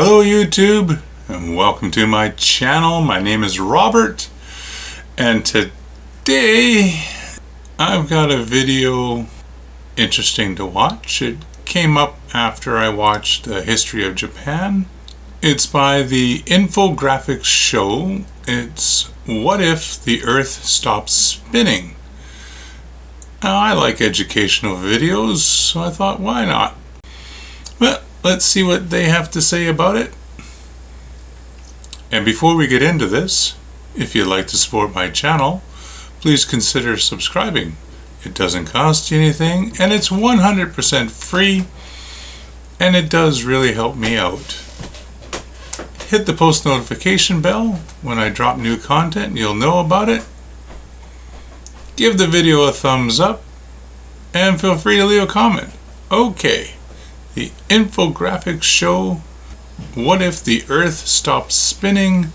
Hello YouTube, and welcome to my channel. My name is Robert, and today I've got a video interesting to watch. It came up after I watched the history of Japan. It's by the Infographics show. It's What If the Earth Stops Spinning? Now, I like educational videos, so I thought, why not? Well, let's see what they have to say about it. And before we get into this, if you'd like to support my channel, please consider subscribing. It doesn't cost you anything, and it's 100% free, and it does really help me out. Hit the post notification bell. When I drop new content, you'll know about it. Give the video a thumbs up, and feel free to leave a comment. Okay. The Infographics show, What If the Earth Stops Spinning?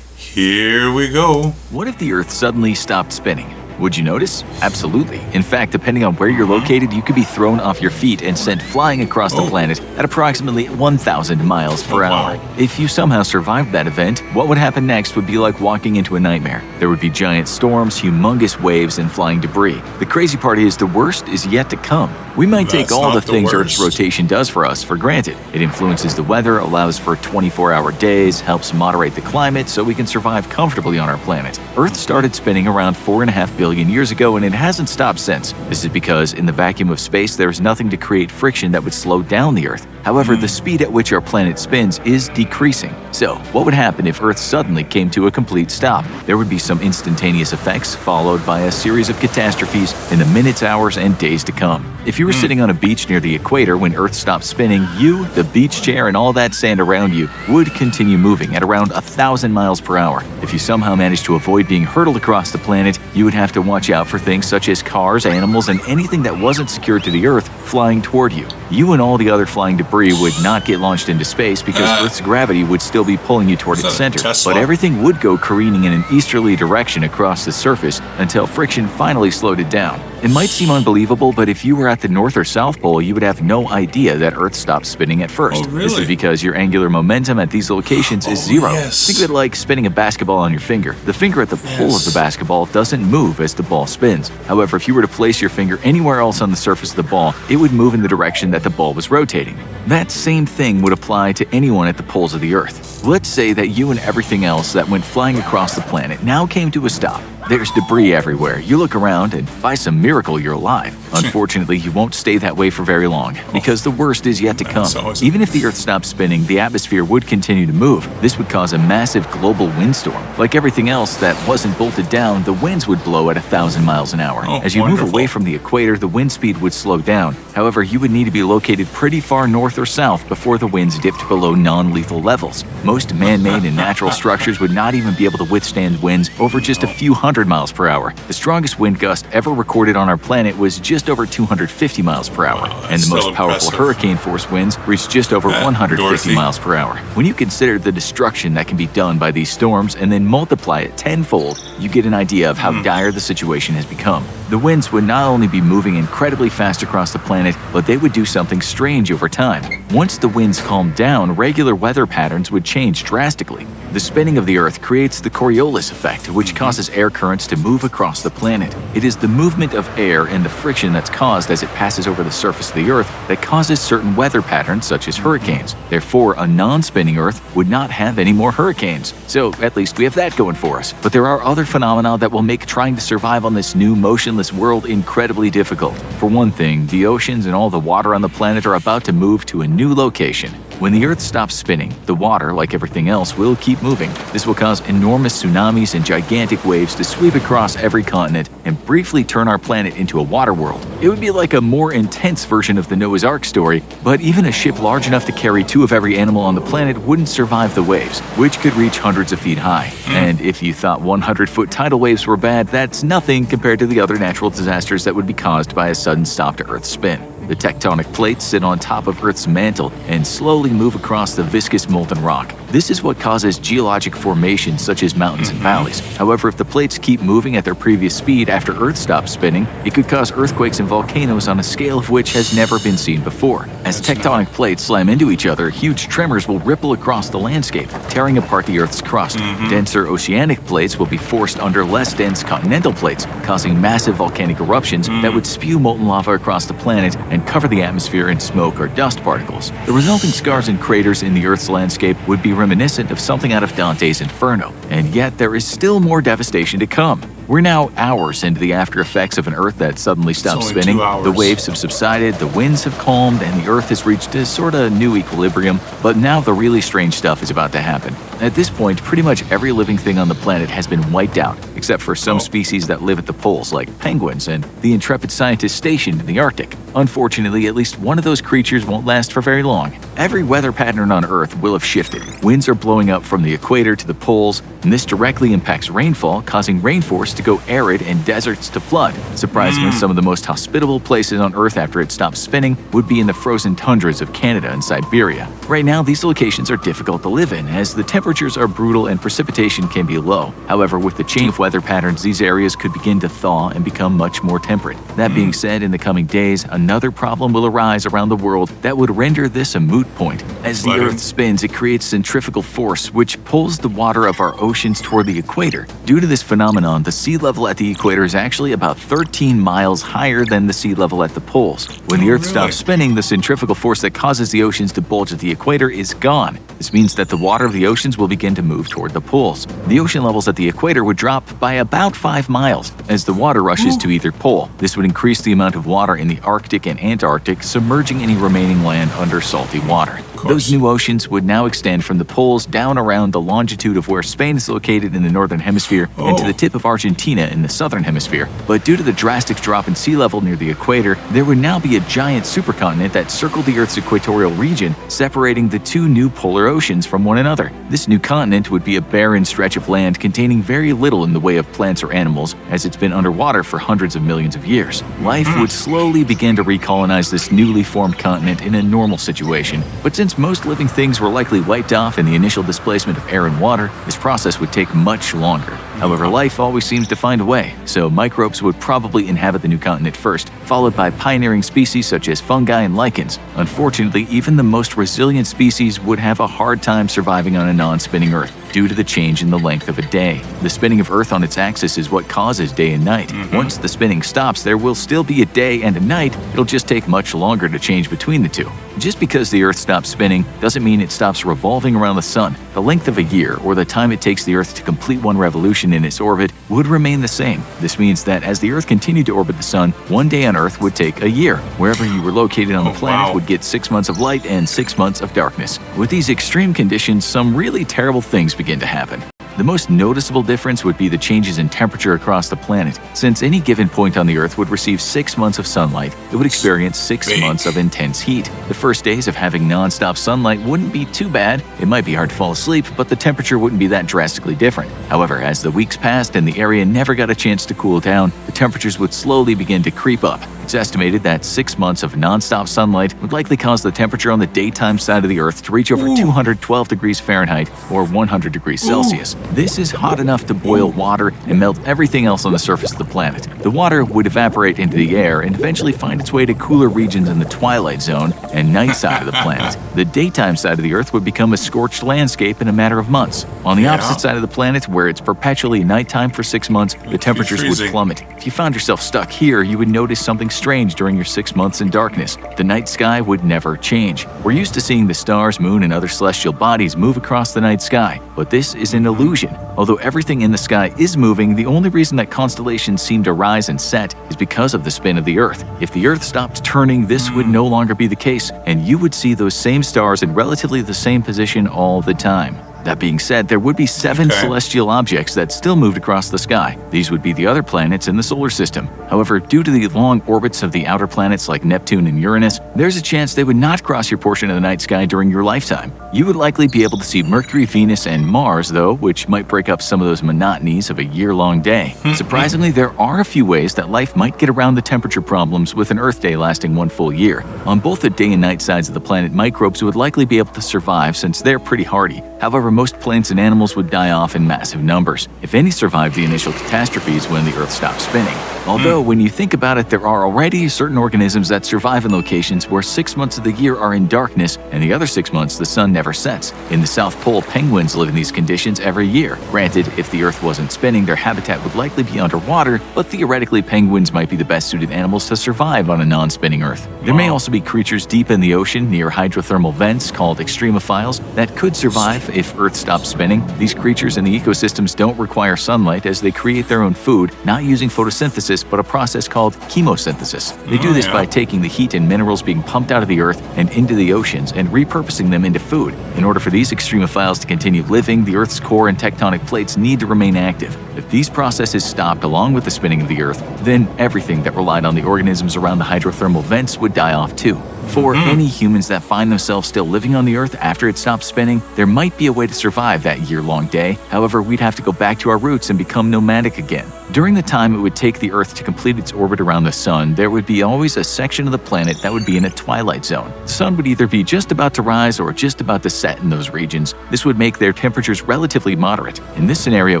Here we go. What if the Earth suddenly stopped spinning? Would you notice? Absolutely. In fact, depending on where you're located, you could be thrown off your feet and sent flying across the planet at approximately 1,000 miles per hour. If you somehow survived that event, what would happen next would be like walking into a nightmare. There would be giant storms, humongous waves, and flying debris. The crazy part is the worst is yet to come. We might take all the things Earth's rotation does for us for granted. It influences the weather, allows for 24-hour days, helps moderate the climate so we can survive comfortably on our planet. Earth started spinning around 4.5 billion years ago, and it hasn't stopped since. This is because in the vacuum of space there's nothing to create friction that would slow down the Earth. However, the speed at which our planet spins is decreasing. So, what would happen if Earth suddenly came to a complete stop? There would be some instantaneous effects, followed by a series of catastrophes in the minutes, hours, and days to come. If you were sitting on a beach near the equator when Earth stopped spinning, you, the beach chair, and all that sand around you would continue moving at around 1,000 miles per hour. If you somehow managed to avoid being hurtled across the planet, you would have to watch out for things such as cars, animals, and anything that wasn't secured to the Earth flying toward you. You and all the other flying debris would not get launched into space because Earth's gravity would still be pulling you toward its center. But everything would go careening in an easterly direction across the surface until friction finally slowed it down. It might seem unbelievable, but if you were at the North or South Pole, you would have no idea that Earth stopped spinning at first. Oh, really? This is because your angular momentum at these locations is zero. Think of it like spinning a basketball on your finger. The finger at the pole of the basketball doesn't move as the ball spins. However, if you were to place your finger anywhere else on the surface of the ball, it would move in the direction that the ball was rotating. That same thing would apply to anyone at the poles of the Earth. Let's say that you and everything else that went flying across the planet now came to a stop. There's debris everywhere. You look around and by some miracle you're alive. Unfortunately, you won't stay that way for very long because the worst is yet to come. Even if the Earth stopped spinning, the atmosphere would continue to move. This would cause a massive global windstorm. Like everything else that wasn't bolted down, the winds would blow at 1,000 miles an hour. As you move away from the equator, the wind speed would slow down. However, you would need to be located pretty far north or south before the winds dipped below non-lethal levels. Most man-made and natural structures would not even be able to withstand winds over just a few hundred miles per hour. The strongest wind gust ever recorded on our planet was just over 250 miles per hour, and the most powerful hurricane-force winds reached just over 150 miles per hour. When you consider the destruction that can be done by these storms and then multiply it tenfold, you get an idea of how dire the situation has become. The winds would not only be moving incredibly fast across the planet, but they would do something strange over time. Once the winds calmed down, regular weather patterns would change drastically. The spinning of the Earth creates the Coriolis effect, which causes air currents to move across the planet. It is the movement of air and the friction that's caused as it passes over the surface of the Earth that causes certain weather patterns such as hurricanes. Therefore, a non-spinning Earth would not have any more hurricanes. So at least we have that going for us. But there are other phenomena that will make trying to survive on this new motionless world incredibly difficult. For one thing, the oceans and all the water on the planet are about to move to a new location. When the Earth stops spinning, the water, like everything else, will keep moving. This will cause enormous tsunamis and gigantic waves to sweep across every continent and briefly turn our planet into a water world. It would be like a more intense version of the Noah's Ark story, but even a ship large enough to carry 2 of every animal on the planet wouldn't survive the waves, which could reach hundreds of feet high. And if you thought 100-foot tidal waves were bad, that's nothing compared to the other natural disasters that would be caused by a sudden stop to Earth's spin. The tectonic plates sit on top of Earth's mantle and slowly move across the viscous molten rock. This is what causes geologic formations such as mountains and valleys. However, if the plates keep moving at their previous speed after Earth stops spinning, it could cause earthquakes and volcanoes on a scale of which has never been seen before. As tectonic plates slam into each other, huge tremors will ripple across the landscape, tearing apart the Earth's crust. Denser oceanic plates will be forced under less dense continental plates, causing massive volcanic eruptions that would spew molten lava across the planet and cover the atmosphere in smoke or dust particles. The resulting scars and craters in the Earth's landscape would be reminiscent of something out of Dante's Inferno, and yet there is still more devastation to come. We're now hours into the after effects of an Earth that suddenly stopped spinning. The waves have subsided, the winds have calmed, and the Earth has reached a sort of new equilibrium. But now the really strange stuff is about to happen. At this point, pretty much every living thing on the planet has been wiped out, except for some species that live at the poles, like penguins and the intrepid scientists stationed in the Arctic. Unfortunately, at least one of those creatures won't last for very long. Every weather pattern on Earth will have shifted. Winds are blowing up from the equator to the poles, and this directly impacts rainfall, causing rainforests to go arid and deserts to flood. Surprisingly, some of the most hospitable places on Earth after it stops spinning would be in the frozen tundras of Canada and Siberia. Right now, these locations are difficult to live in, as the temperatures are brutal and precipitation can be low. However, with the change of weather patterns, these areas could begin to thaw and become much more temperate. That being said, in the coming days, another problem will arise around the world that would render this a moot point. As the Earth spins, it creates centrifugal force, which pulls the water of our oceans toward the equator. Due to this phenomenon, the sea level at the equator is actually about 13 miles higher than the sea level at the poles. When the Earth stops spinning, the centrifugal force that causes the oceans to bulge at the equator is gone. This means that the water of the oceans will begin to move toward the poles. The ocean levels at the equator would drop by about 5 miles as the water rushes to either pole. This would increase the amount of water in the Arctic and Antarctic, submerging any remaining land under salty water. Those new oceans would now extend from the poles down around the longitude of where Spain is located in the northern hemisphere and to the tip of Argentina in the southern hemisphere. But due to the drastic drop in sea level near the equator, there would now be a giant supercontinent that circled the Earth's equatorial region, separating the two new polar oceans from one another. This new continent would be a barren stretch of land containing very little in the way of plants or animals, as it's been underwater for hundreds of millions of years. Life would slowly begin to recolonize this newly formed continent in a normal situation, but since most living things were likely wiped off in the initial displacement of air and water, this process would take much longer. However, life always seems to find a way, so microbes would probably inhabit the new continent first, followed by pioneering species such as fungi and lichens. Unfortunately, even the most resilient species would have a hard time surviving on a non-spinning Earth due to the change in the length of a day. The spinning of Earth on its axis is what causes day and night. Once the spinning stops, there will still be a day and a night. It'll just take much longer to change between the two. Just because the Earth stops spinning doesn't mean it stops revolving around the Sun. The length of a year, or the time it takes the Earth to complete one revolution in its orbit, would remain the same. This means that as the Earth continued to orbit the Sun, one day on Earth would take a year. Wherever you were located on the planet would get 6 months of light and 6 months of darkness. With these extreme conditions, some really terrible things begin to happen. The most noticeable difference would be the changes in temperature across the planet. Since any given point on the Earth would receive 6 months of sunlight, it would experience 6 months of intense heat. The first days of having non-stop sunlight wouldn't be too bad. It might be hard to fall asleep, but the temperature wouldn't be that drastically different. However, as the weeks passed and the area never got a chance to cool down, the temperatures would slowly begin to creep up. It's estimated that 6 months of non-stop sunlight would likely cause the temperature on the daytime side of the Earth to reach over 212 degrees Fahrenheit or 100 degrees Celsius. This is hot enough to boil water and melt everything else on the surface of the planet. The water would evaporate into the air and eventually find its way to cooler regions in the twilight zone and night side of the planet. The daytime side of the Earth would become a scorched landscape in a matter of months. On the opposite side of the planet, where it's perpetually nighttime for 6 months, the temperatures would plummet. If you found yourself stuck here, you would notice something strange during your 6 months in darkness. The night sky would never change. We're used to seeing the stars, moon, and other celestial bodies move across the night sky, but this is an illusion. Although everything in the sky is moving, the only reason that constellations seem to rise and set is because of the spin of the Earth. If the Earth stopped turning, this would no longer be the case, and you would see those same stars in relatively the same position all the time. That being said, there would be 7 celestial objects that still moved across the sky. These would be the other planets in the solar system. However, due to the long orbits of the outer planets like Neptune and Uranus, there's a chance they would not cross your portion of the night sky during your lifetime. You would likely be able to see Mercury, Venus, and Mars, though, which might break up some of those monotonies of a year-long day. Surprisingly, there are a few ways that life might get around the temperature problems with an Earth day lasting 1 full year. On both the day and night sides of the planet, microbes would likely be able to survive since they're pretty hardy. However, most plants and animals would die off in massive numbers, if any survived the initial catastrophes when the Earth stopped spinning. Although, when you think about it, there are already certain organisms that survive in locations where 6 months of the year are in darkness and the other 6 months the sun never sets. In the South Pole, penguins live in these conditions every year. Granted, if the Earth wasn't spinning, their habitat would likely be underwater, but theoretically, penguins might be the best suited animals to survive on a non-spinning Earth. There may also be creatures deep in the ocean near hydrothermal vents called extremophiles that could survive if Earth stopped spinning. These creatures and the ecosystems don't require sunlight as they create their own food, not using photosynthesis but a process called chemosynthesis. They do this by taking the heat and minerals being pumped out of the Earth and into the oceans and repurposing them into food. In order for these extremophiles to continue living, the Earth's core and tectonic plates need to remain active. If these processes stopped along with the spinning of the Earth, then everything that relied on the organisms around the hydrothermal vents would die off too. For any humans that find themselves still living on the Earth after it stops spinning, there might be a way to survive that year-long day. However, we'd have to go back to our roots and become nomadic again. During the time it would take the Earth to complete its orbit around the Sun, there would be always a section of the planet that would be in a twilight zone. The Sun would either be just about to rise or just about to set in those regions. This would make their temperatures relatively moderate. In this scenario,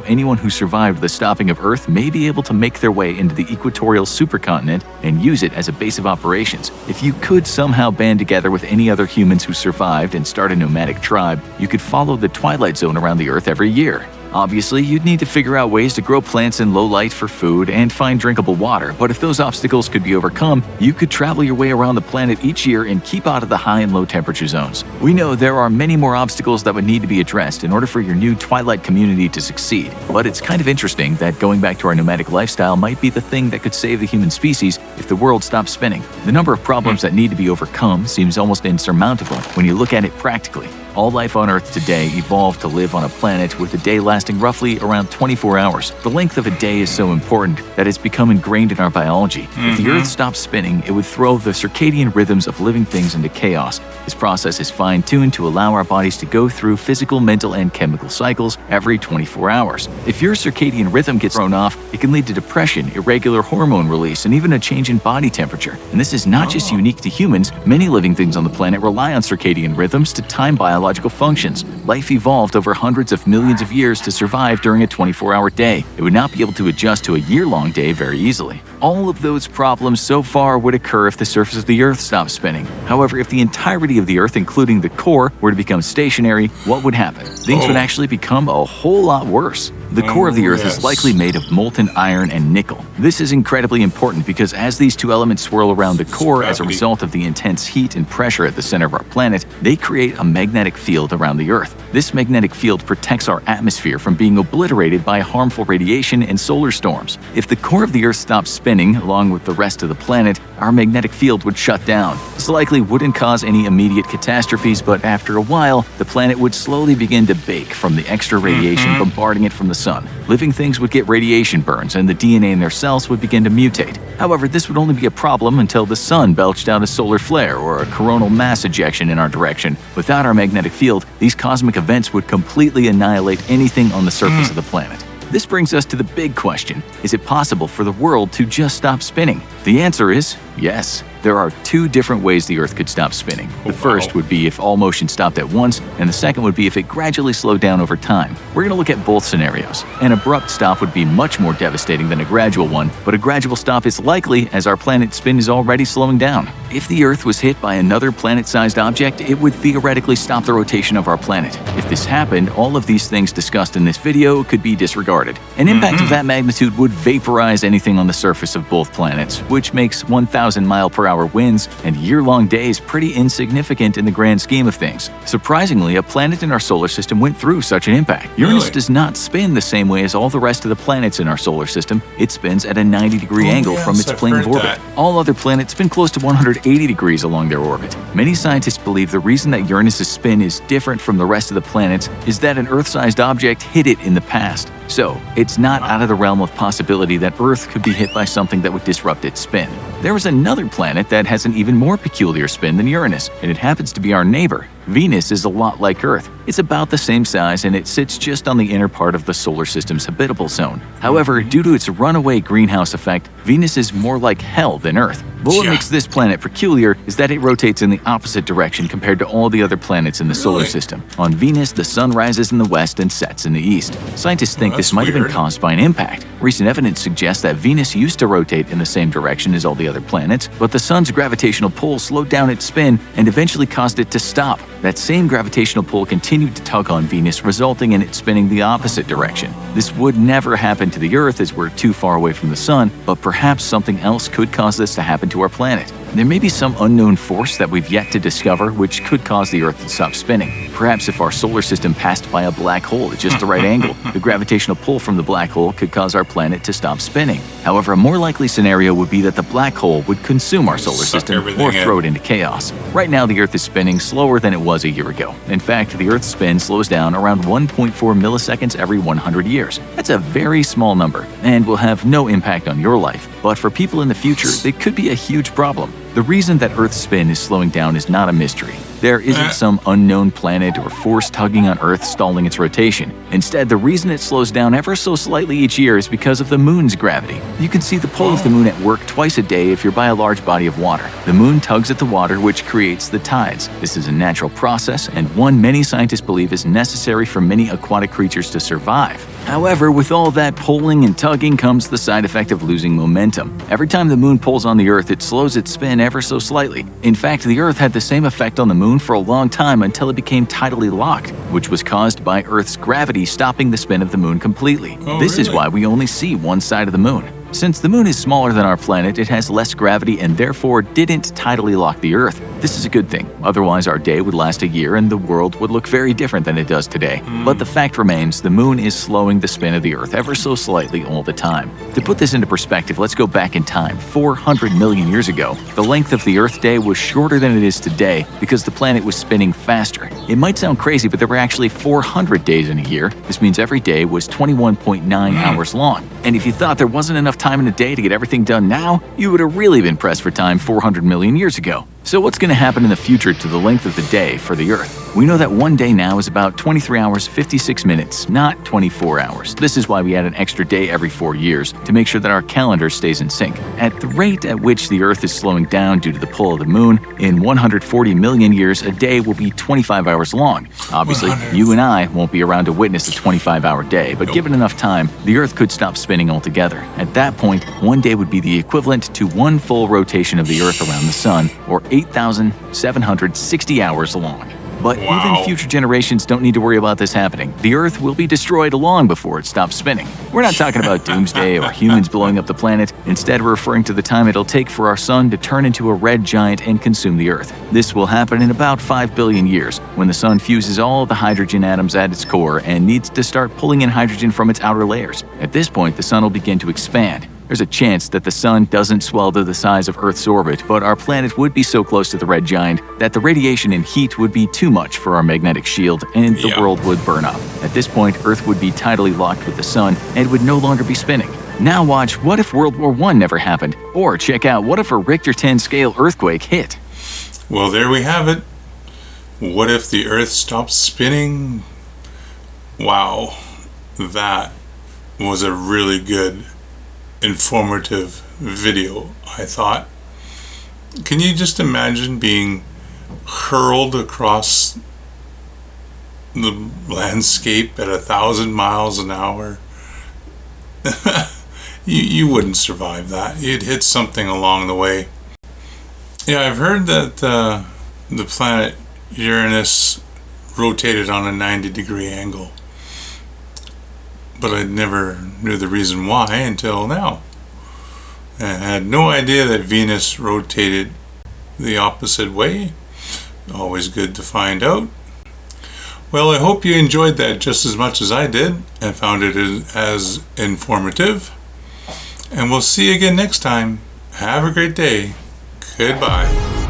anyone who survived the stopping of Earth may be able to make their way into the equatorial supercontinent and use it as a base of operations. If you could somehow band together with any other humans who survived and start a nomadic tribe, you could follow the twilight zone around the Earth every year. Obviously, you'd need to figure out ways to grow plants in low light for food and find drinkable water, but if those obstacles could be overcome, you could travel your way around the planet each year and keep out of the high and low temperature zones. We know there are many more obstacles that would need to be addressed in order for your new twilight community to succeed, but it's kind of interesting that going back to our nomadic lifestyle might be the thing that could save the human species if the world stopped spinning. The number of problems that need to be overcome seems almost insurmountable when you look at it practically. All life on Earth today evolved to live on a planet with a day lasting roughly around 24 hours. The length of a day is so important that it's become ingrained in our biology. If the Earth stopped spinning, it would throw the circadian rhythms of living things into chaos. This process is fine-tuned to allow our bodies to go through physical, mental, and chemical cycles every 24 hours. If your circadian rhythm gets thrown off, it can lead to depression, irregular hormone release, and even a change in body temperature. And this is not just unique to humans. Many living things on the planet rely on circadian rhythms to time biological functions. Life evolved over hundreds of millions of years to survive during a 24-hour day. It would not be able to adjust to a year-long day very easily. All of those problems so far would occur if the surface of the Earth stopped spinning. However, if the entirety of the Earth, including the core, were to become stationary, what would happen? Things would actually become a whole lot worse. The core of the Earth is likely made of molten iron and nickel. This is incredibly important because as these two elements swirl around the core as a result of the intense heat and pressure at the center of our planet, they create a magnetic field around the Earth. This magnetic field protects our atmosphere from being obliterated by harmful radiation and solar storms. If the core of the Earth stopped spinning, along with the rest of the planet, our magnetic field would shut down. This likely wouldn't cause any immediate catastrophes, but after a while, the planet would slowly begin to bake from the extra radiation bombarding it from the sun. Living things would get radiation burns, and the DNA in their cells would begin to mutate. However, this would only be a problem until the sun belched out a solar flare or a coronal mass ejection in our direction. Without our magnetic field, these cosmic events would completely annihilate anything on the surface of the planet. This brings us to the big question: is it possible for the world to just stop spinning? The answer is yes. There are two different ways the Earth could stop spinning. The first would be if all motion stopped at once, and the second would be if it gradually slowed down over time. We're going to look at both scenarios. An abrupt stop would be much more devastating than a gradual one, but a gradual stop is likely as our planet's spin is already slowing down. If the Earth was hit by another planet-sized object, it would theoretically stop the rotation of our planet. If this happened, all of these things discussed in this video could be disregarded. An impact of that magnitude would vaporize anything on the surface of both planets, which makes 1,000-mile-per-hour mile-per-hour winds and year-long days pretty insignificant in the grand scheme of things. Surprisingly, a planet in our solar system went through such an impact. Uranus does not spin the same way as all the rest of the planets in our solar system. It spins at a 90-degree angle from its plane of orbit. All other planets spin close to 180 degrees along their orbit. Many scientists believe the reason that Uranus's spin is different from the rest of the planets is that an Earth-sized object hit it in the past. So, it's not out of the realm of possibility that Earth could be hit by something that would disrupt its spin. There is another planet that has an even more peculiar spin than Uranus, and it happens to be our neighbor. Venus is a lot like Earth. It's about the same size and it sits just on the inner part of the solar system's habitable zone. However, due to its runaway greenhouse effect, Venus is more like hell than Earth. But what makes this planet peculiar is that it rotates in the opposite direction compared to all the other planets in the solar system. On Venus, the sun rises in the west and sets in the east. Scientists think this might have been caused by an impact. Recent evidence suggests that Venus used to rotate in the same direction as all the other planets, but the sun's gravitational pull slowed down its spin and eventually caused it to stop. That same gravitational pull continued to tug on Venus, resulting in it spinning the opposite direction. This would never happen to the Earth as we're too far away from the sun, but perhaps something else could cause this to happen to our planet. There may be some unknown force that we've yet to discover which could cause the Earth to stop spinning. Perhaps if our solar system passed by a black hole at just the right angle, the gravitational pull from the black hole could cause our planet to stop spinning. However, a more likely scenario would be that the black hole would consume our solar system or throw it into chaos. Right now, the Earth is spinning slower than it was a year ago. In fact, the Earth's spin slows down around 1.4 milliseconds every 100 years. That's a very small number and will have no impact on your life. But for people in the future, it could be a huge problem. The reason that Earth's spin is slowing down is not a mystery. There isn't some unknown planet or force tugging on Earth stalling its rotation. Instead, the reason it slows down ever so slightly each year is because of the moon's gravity. You can see the pull of the moon at work twice a day if you're by a large body of water. The moon tugs at the water, which creates the tides. This is a natural process and one many scientists believe is necessary for many aquatic creatures to survive. However, with all that pulling and tugging comes the side effect of losing momentum. Every time the moon pulls on the Earth, it slows its spin ever so slightly. In fact, the Earth had the same effect on the moon for a long time until it became tidally locked, which was caused by Earth's gravity stopping the spin of the moon completely. This is why we only see one side of the moon. Since the moon is smaller than our planet, it has less gravity and therefore didn't tidally lock the Earth. This is a good thing, otherwise our day would last a year and the world would look very different than it does today. But the fact remains, the moon is slowing the spin of the Earth ever so slightly all the time. To put this into perspective, let's go back in time. 400 million years ago, the length of the Earth day was shorter than it is today because the planet was spinning faster. It might sound crazy, but there were actually 400 days in a year. This means every day was 21.9 hours long. And if you thought there wasn't enough time in a day to get everything done now, you would have really been pressed for time 400 million years ago. So what's going to happen in the future to the length of the day for the Earth? We know that one day now is about 23 hours 56 minutes, not 24 hours. This is why we add an extra day every 4 years to make sure that our calendar stays in sync. At the rate at which the Earth is slowing down due to the pull of the moon, in 140 million years, a day will be 25 hours long. Obviously, you and I won't be around to witness a 25-hour day, but given enough time, the Earth could stop spinning altogether. At that point, one day would be the equivalent to one full rotation of the Earth around the Sun, or 8,760 hours long. But even future generations don't need to worry about this happening. The Earth will be destroyed long before it stops spinning. We're not talking about doomsday or humans blowing up the planet. Instead, we're referring to the time it'll take for our sun to turn into a red giant and consume the Earth. This will happen in about 5 billion years, when the sun fuses all the hydrogen atoms at its core and needs to start pulling in hydrogen from its outer layers. At this point, the sun will begin to expand. There's a chance that the sun doesn't swell to the size of Earth's orbit, but our planet would be so close to the red giant that the radiation and heat would be too much for our magnetic shield and the world would burn up. At this point, Earth would be tidally locked with the sun and would no longer be spinning. Now watch what if World War I never happened, or check out what if a Richter 10 scale earthquake hit. Well, there we have it. What if the Earth stopped spinning? Wow, that was a really good informative video, I thought. Can you just imagine being hurled across the landscape at 1,000 miles an hour? you wouldn't survive that. You'd hit something along the way. Yeah, I've heard that the planet Uranus rotated on a 90-degree angle, but I never knew the reason why until now. I had no idea that Venus rotated the opposite way. Always good to find out. Well, I hope you enjoyed that just as much as I did and found it as informative. And we'll see you again next time. Have a great day. Goodbye.